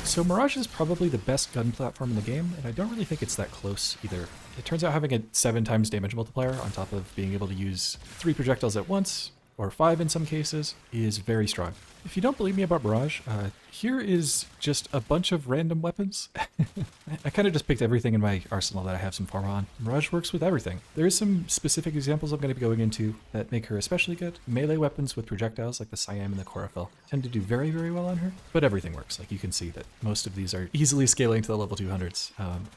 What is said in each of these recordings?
So Mirage is probably the best gun platform in the game, and I don't really think it's that close either. It turns out having a 7 times damage multiplier on top of being able to use 3 projectiles at once, or 5 in some cases, is very strong. If you don't believe me about Mirage, here is just a bunch of random weapons. I kind of just picked everything in my arsenal that I have some form on. Mirage works with everything. There is some specific examples I'm going to be going into that make her especially good. Melee weapons with projectiles like the Siam and the Chlorophyll tend to do very, very well on her, but everything works. Like you can see that most of these are easily scaling to the level 200s.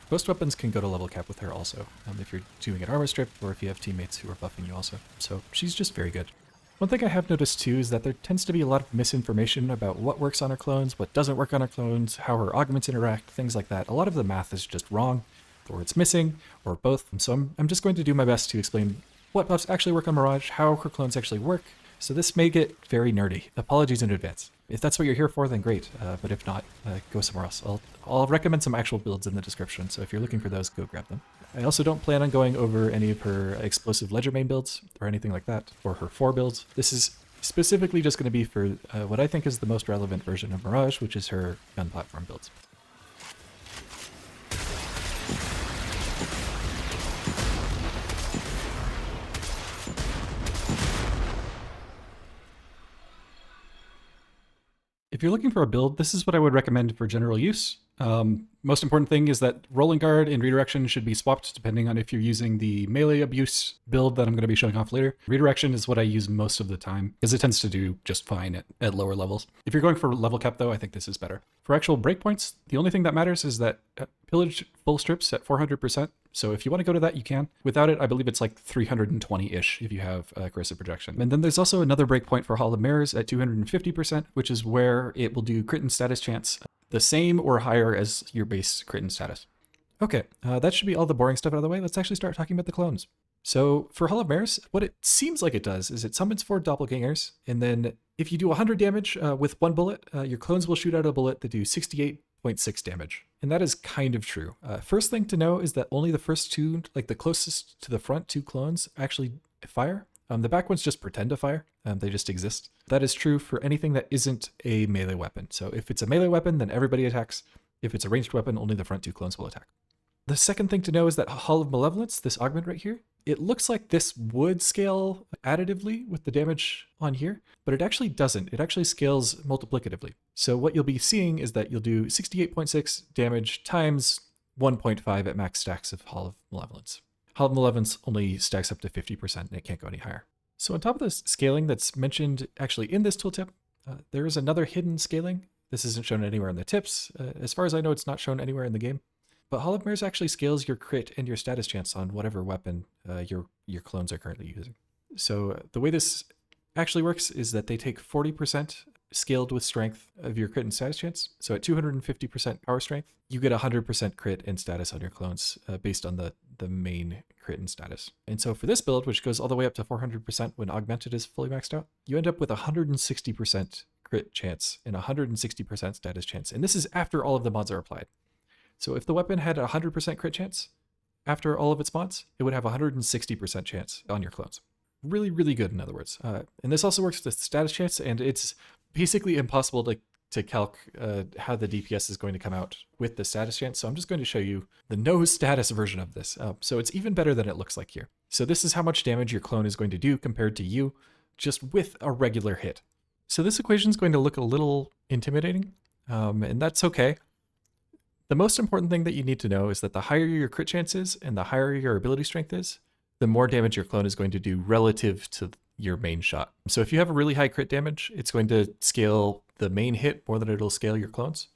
Most weapons can go to level cap with her also, if you're doing an armor strip or if you have teammates who are buffing you also. So she's just very good. One thing I have noticed too is that there tends to be a lot of misinformation about what works on her clones, what doesn't work on her clones, how her augments interact, things like that. A lot of the math is just wrong, or it's missing, or both. So I'm just going to do my best to explain what buffs actually work on Mirage, how her clones actually work. So this may get very nerdy. Apologies in advance. If that's what you're here for, then great. But if not, go somewhere else. I'll recommend some actual builds in the description, so if you're looking for those, go grab them. I also don't plan on going over any of her explosive ledger main builds or anything like that, or her 4 builds. This is specifically just going to be for what I think is the most relevant version of Mirage, which is her gun platform builds. If you're looking for a build, this is what I would recommend for general use. Most important thing is that rolling guard and redirection should be swapped depending on if you're using the melee abuse build that I'm going to be showing off later. Redirection is what I use most of the time because it tends to do just fine at lower levels. If you're going for level cap though, I think this is better. For actual breakpoints, the only thing that matters is that pillage full strips at 400%. So if you want to go to that, you can. Without it, I believe it's like 320-ish if you have corrosive projection. And then there's also another breakpoint for Hall of Mirrors at 250%, which is where it will do crit and status chance the same or higher as your base crit and status. Okay, that should be all the boring stuff out of the way. Let's actually start talking about the clones. So for Hall of Mirrors, what it seems like it does is it summons 4 doppelgangers, and then if you do 100 damage with 1 bullet, your clones will shoot out a bullet that do 68.6 damage. And that is kind of true. First thing to know is that only the first 2, like the closest to the front 2 clones, actually fire. The back ones just pretend to fire. They just exist. That is true for anything that isn't a melee weapon. So if it's a melee weapon, then everybody attacks. If it's a ranged weapon, only the front 2 clones will attack. The second thing to know is that Hall of Malevolence, this augment right here, it looks like this would scale additively with the damage on here, but it actually doesn't. It actually scales multiplicatively. So what you'll be seeing is that you'll do 68.6 damage times 1.5 at max stacks of Hall of Malevolence. Hall of Malevolence only stacks up to 50% and it can't go any higher. So on top of this scaling that's mentioned actually in this tooltip, there is another hidden scaling. This isn't shown anywhere in the tips. As far as I know, it's not shown anywhere in the game. But Hall of Mirrors actually scales your crit and your status chance on whatever weapon your clones are currently using. So the way this actually works is that they take 40% scaled with strength of your crit and status chance. So at 250% power strength, you get 100% crit and status on your clones based on the main crit and status. And so for this build, which goes all the way up to 400% when augmented is fully maxed out, you end up with 160% crit chance and 160% status chance. And this is after all of the mods are applied. So if the weapon had 100% crit chance after all of its mods, it would have 160% chance on your clones. Really, really good, in other words. And this also works with status chance, and it's basically impossible to calc how the DPS is going to come out with the status chance. So I'm just going to show you the no status version of this. So it's even better than it looks like here. So this is how much damage your clone is going to do compared to you, just with a regular hit. So this equation is going to look a little intimidating, and that's okay. The most important thing that you need to know is that the higher your crit chance is and the higher your ability strength is, the more damage your clone is going to do relative to your main shot. So if you have a really high crit damage, it's going to scale the main hit more than it'll scale your clones.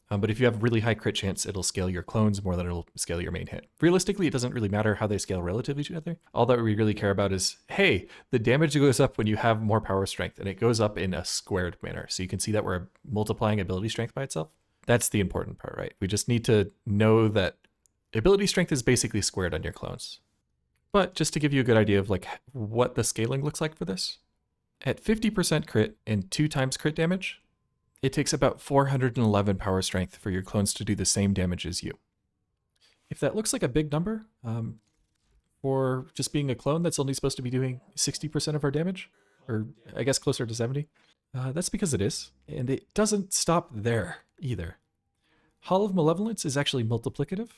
But if you have really high crit chance, it'll scale your clones more than it'll scale your main hit. Realistically, it doesn't really matter how they scale relative to each other. All that we really care about is, hey, the damage goes up when you have more power strength, and it goes up in a squared manner. So you can see that we're multiplying ability strength by itself. That's the important part, right? We just need to know that ability strength is basically squared on your clones. But just to give you a good idea of like what the scaling looks like for this, at 50% crit and 2 times crit damage, it takes about 411 power strength for your clones to do the same damage as you. If that looks like a big number, for just being a clone that's only supposed to be doing 60% of our damage, or I guess closer to 70. That's because it is, and it doesn't stop there either. Hall of Malevolence is actually multiplicative,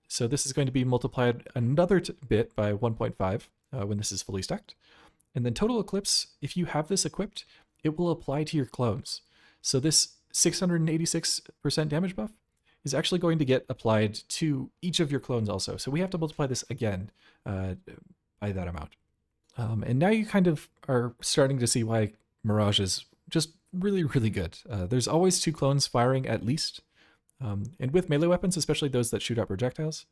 so this is going to be multiplied another bit by 1.5 when this is fully stacked. And then Total Eclipse, if you have this equipped, it will apply to your clones. So this 686% damage buff is actually going to get applied to each of your clones also. So we have to multiply this again by that amount. And now you kind of are starting to see why Mirage is just really, really good. There's always 2 clones firing at least. And with melee weapons, especially those that shoot out projectiles,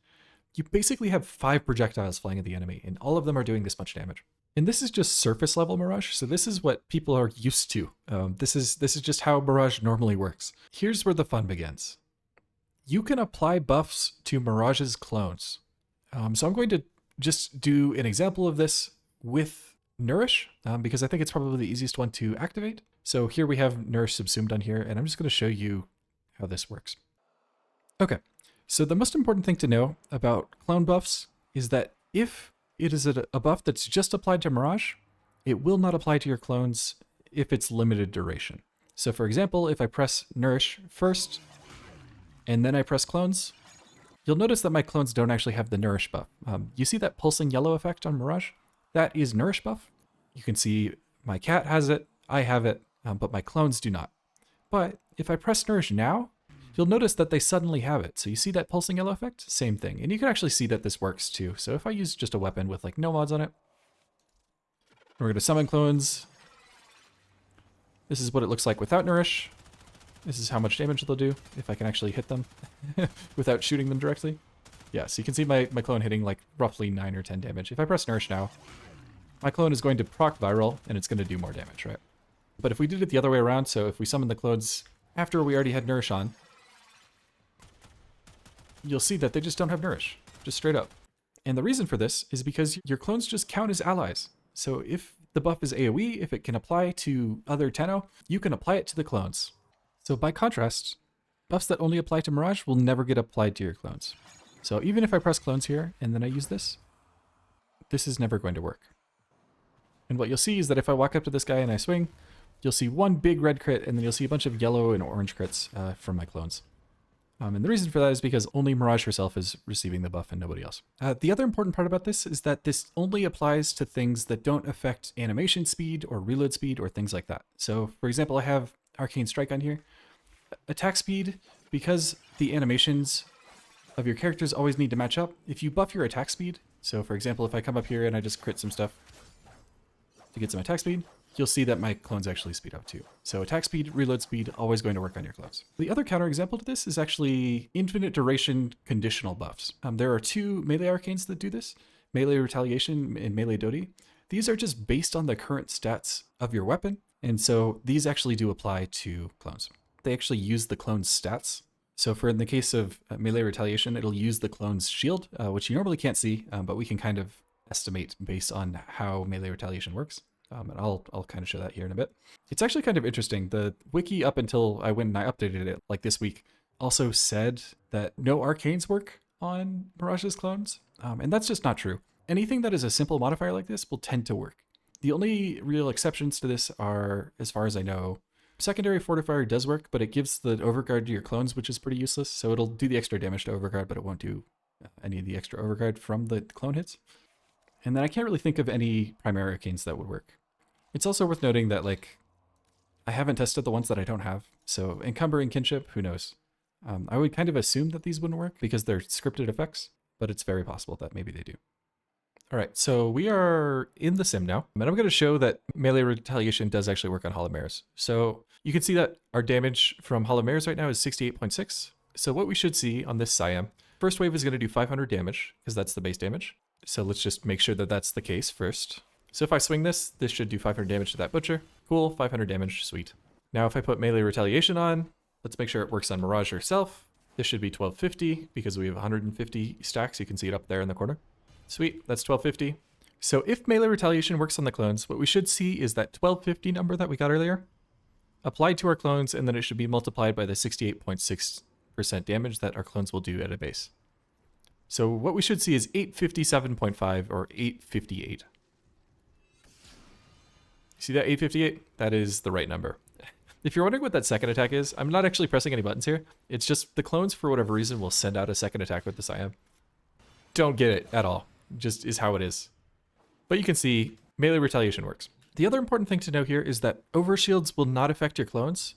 you basically have 5 projectiles flying at the enemy, and all of them are doing this much damage. And this is just surface level Mirage, so this is what people are used to. This is just how Mirage normally works. Here's where the fun begins. You can apply buffs to Mirage's clones. So I'm going to just do an example of this with Nourish, because I think it's probably the easiest one to activate. So here we have Nourish subsumed on here, and I'm just going to show you how this works. Okay, so the most important thing to know about clone buffs is that if it is a buff that's just applied to Mirage, it will not apply to your clones if it's limited duration. So for example, if I press Nourish first, and then I press clones, you'll notice that my clones don't actually have the Nourish buff. You see that pulsing yellow effect on Mirage? That is Nourish buff. You can see my cat has it, I have it, but my clones do not. But if I press Nourish now, you'll notice that they suddenly have it. So you see that pulsing yellow effect? Same thing. And you can actually see that this works too. So if I use just a weapon with like no mods on it, we're going to summon clones. This is what it looks like without Nourish. This is how much damage they'll do if I can actually hit them without shooting them directly. Yeah, so you can see my clone hitting like roughly 9 or 10 damage. If I press Nourish now, my clone is going to proc viral and it's going to do more damage, right? But if we did it the other way around, so if we summon the clones after we already had Nourish on, you'll see that they just don't have Nourish, just straight up. And the reason for this is because your clones just count as allies. So if the buff is AoE, if it can apply to other Tenno, you can apply it to the clones. So by contrast, buffs that only apply to Mirage will never get applied to your clones. So even if I press clones here and then I use this, this is never going to work. And what you'll see is that if I walk up to this guy and I swing, you'll see one big red crit and then you'll see a bunch of yellow and orange crits from my clones. And the reason for that is because only Mirage herself is receiving the buff and nobody else. The other important part about this is that this only applies to things that don't affect animation speed or reload speed or things like that. So for example, I have Arcane Strike on here. Attack speed, because the animations of your characters always need to match up, if you buff your attack speed, so for example, if I come up here and I just crit some stuff to get some attack speed, you'll see that my clones actually speed up too. So attack speed, reload speed, always going to work on your clones. The other counterexample to this is actually infinite duration conditional buffs. There are 2 melee arcanes that do this, Melee Retaliation and Melee Dodi. These are just based on the current stats of your weapon, and so these actually do apply to clones. They actually use the clone's stats. So for in the case of Melee Retaliation, it'll use the clone's shield, which you normally can't see, but we can kind of estimate based on how Melee Retaliation works. And I'll kind of show that here in a bit. It's actually kind of interesting. The wiki up until I went and I updated it like this week also said that no arcanes work on Mirage's clones. And that's just not true. Anything that is a simple modifier like this will tend to work. The only real exceptions to this are, as far as I know, secondary fortifier does work, but it gives the overguard to your clones, which is pretty useless. So it'll do the extra damage to overguard, but it won't do any of the extra overguard from the clone hits. And then I can't really think of any primary arcanes that would work. It's also worth noting that, like, I haven't tested the ones that I don't have. So Encumber and Kinship, who knows? I would kind of assume that these wouldn't work because they're scripted effects, but it's very possible that maybe they do. All right, so we are in the sim now, and I'm going to show that Melee Retaliation does actually work on Hollow Mares. So you can see that our damage from Hollow Mares right now is 68.6. So what we should see on this Siam, first wave is going to do 500 damage because that's the base damage. So let's just make sure that that's the case first. So if I swing this should do 500 damage to that Butcher. Cool, 500 damage, sweet. Now if I put Melee Retaliation on, let's make sure it works on Mirage herself. This should be 1250 because we have 150 stacks. You can see it up there in the corner. Sweet, that's 1250. So if Melee Retaliation works on the clones, what we should see is that 1250 number that we got earlier applied to our clones, and then it should be multiplied by the 68.6% damage that our clones will do at a base. So what we should see is 857.5 or 858. See that 858? That is the right number. If you're wondering what that second attack is, I'm not actually pressing any buttons here. It's just the clones, for whatever reason, will send out a second attack with the Siam. Don't get it at all. Just is how it is. But you can see melee retaliation works. The other important thing to know here is that overshields will not affect your clones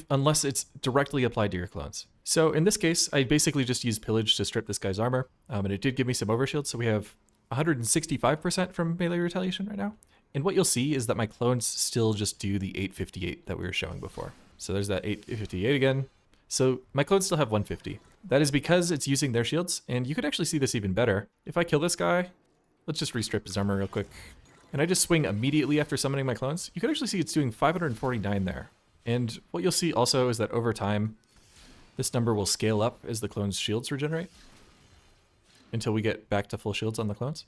unless it's directly applied to your clones. So in this case, I basically just used pillage to strip this guy's armor, and it did give me some overshield. So we have 165% from melee retaliation right now. And what you'll see is that my clones still just do the 858 that we were showing before. So there's that 858 again. So my clones still have 150. That is because it's using their shields, and you could actually see this even better. If I kill this guy, let's just restrip his armor real quick. And I just swing immediately after summoning my clones. You can actually see it's doing 549 there. And what you'll see also is that over time, this number will scale up as the clones' shields regenerate until we get back to full shields on the clones.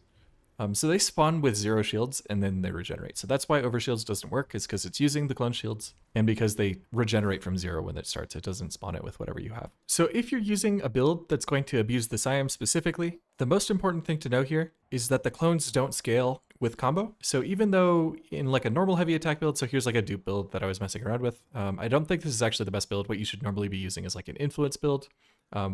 So they spawn with 0 shields and then they regenerate. So that's why overshields doesn't work, is because it's using the clone shields and because they regenerate from 0 when it starts. It doesn't spawn it with whatever you have. So if you're using a build that's going to abuse the Siam specifically, the most important thing to know here is that the clones don't scale with combo. So even though in like a normal heavy attack build, so here's like a dupe build that I was messing around with. I don't think this is actually the best build. What you should normally be using is like an influence build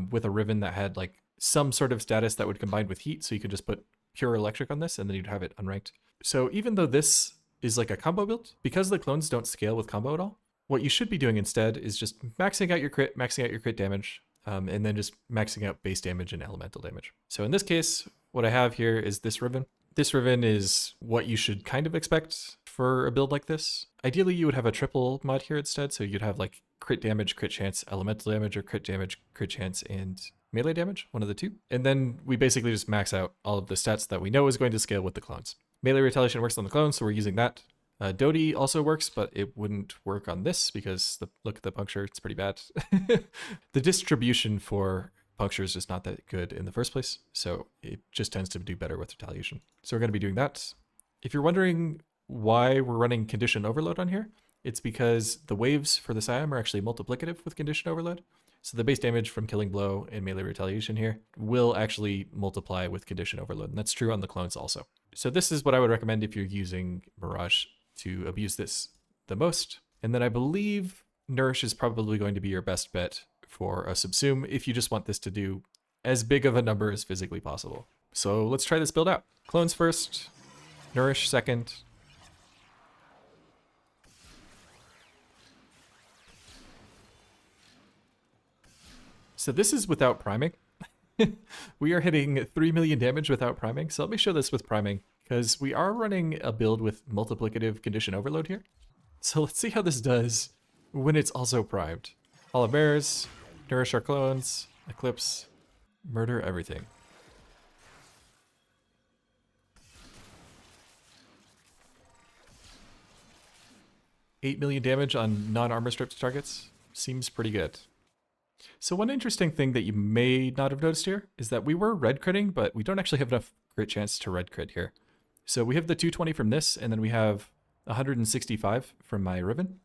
with a Riven that had like some sort of status that would combine with heat. So you could just put pure electric on this and then you'd have it unranked. So even though this is like a combo build, because the clones don't scale with combo at all, what you should be doing instead is just maxing out your crit, maxing out your crit damage, and then just maxing out base damage and elemental damage. So in this case, what I have here is this Riven. This Riven is what you should kind of expect for a build like this. Ideally, you would have a triple mod here instead. So you'd have like crit damage, crit chance, elemental damage, or crit damage, crit chance, and melee damage, one of the two. And then we basically just max out all of the stats that we know is going to scale with the clones. Melee retaliation works on the clones, so we're using that. Dodie also works, but it wouldn't work on this because look at the puncture, it's pretty bad. The distribution for puncture is just not that good in the first place, so it just tends to do better with retaliation. So we're going to be doing that. If you're wondering why we're running condition overload on here, it's because the waves for the Siam are actually multiplicative with condition overload. So the base damage from killing blow and melee retaliation here will actually multiply with condition overload, and that's true on the clones also. So this is what I would recommend if you're using Mirage to abuse this the most. And then I believe Nourish is probably going to be your best bet for a subsume if you just want this to do as big of a number as physically possible. So let's try this build out. Clones first, Nourish second. So this is without priming. We are hitting 3 million damage without priming. So let me show this with priming, because we are running a build with multiplicative condition overload here. So let's see how this does when it's also primed. Hall of Mirrors, Nourish our clones, Eclipse, murder everything. $8 million damage on non-armor stripped targets seems pretty good. So one interesting thing that you may not have noticed here is that we were red critting, but we don't actually have enough crit chance to red crit here. So we have the 220 from this, and then we have 165 from my Riven.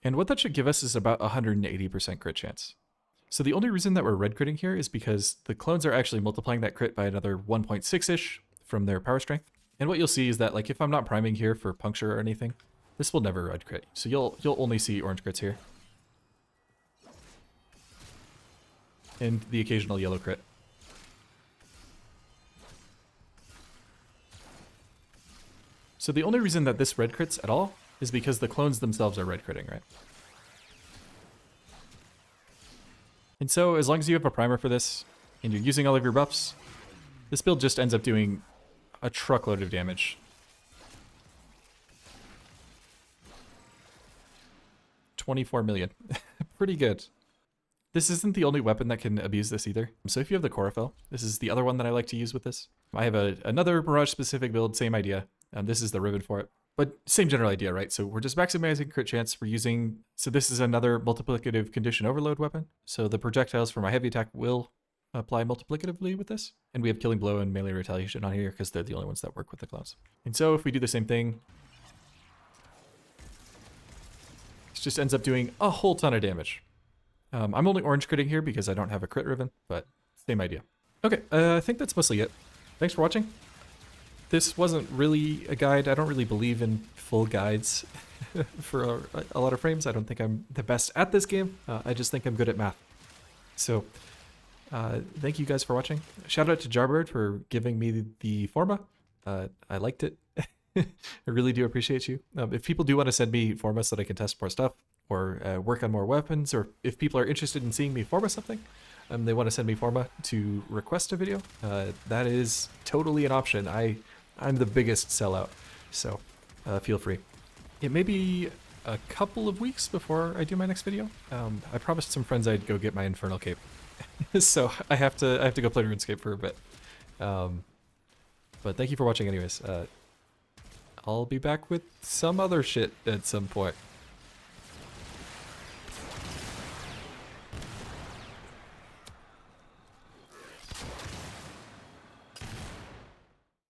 And what that should give us is about 180% crit chance. So the only reason that we're red critting here is because the clones are actually multiplying that crit by another 1.6-ish from their power strength. And what you'll see is that, like, if I'm not priming here for puncture or anything, this will never red crit. So you'll only see orange crits here. And the occasional yellow crit. So the only reason that this red crits at all is because the clones themselves are red critting, right? And so as long as you have a primer for this, and you're using all of your buffs, this build just ends up doing a truckload of damage. 24 million. Pretty good. This isn't the only weapon that can abuse this either. So if you have the Chlorophyll, this is the other one that I like to use with this. I have another Mirage-specific build, same idea. This is the Riven for it. But same general idea, right? So we're just maximizing crit chance. We're using... So this is another multiplicative condition overload weapon. So the projectiles for my heavy attack will apply multiplicatively with this. And we have Killing Blow and Melee Retaliation on here because they're the only ones that work with the clones. And so if we do the same thing, this just ends up doing a whole ton of damage. I'm only orange critting here because I don't have a crit Riven, but same idea. Okay, I think that's mostly it. Thanks for watching. this wasn't really a guide. I don't really believe in full guides for a lot of frames. I don't think I'm the best at this game. I just think I'm good at math. So thank you guys for watching. Shout out to Jarbird for giving me the forma. I liked it. I really do appreciate you. If people do want to send me formas so that I can test more stuff or work on more weapons, or if people are interested in seeing me forma something, they want to send me forma to request a video, that is totally an option. I'm the biggest sellout, so feel free. It may be a couple of weeks before I do my next video. I promised some friends I'd go get my Infernal Cape, so I have to go play RuneScape for a bit. But thank you for watching anyways. I'll be back with some other shit at some point.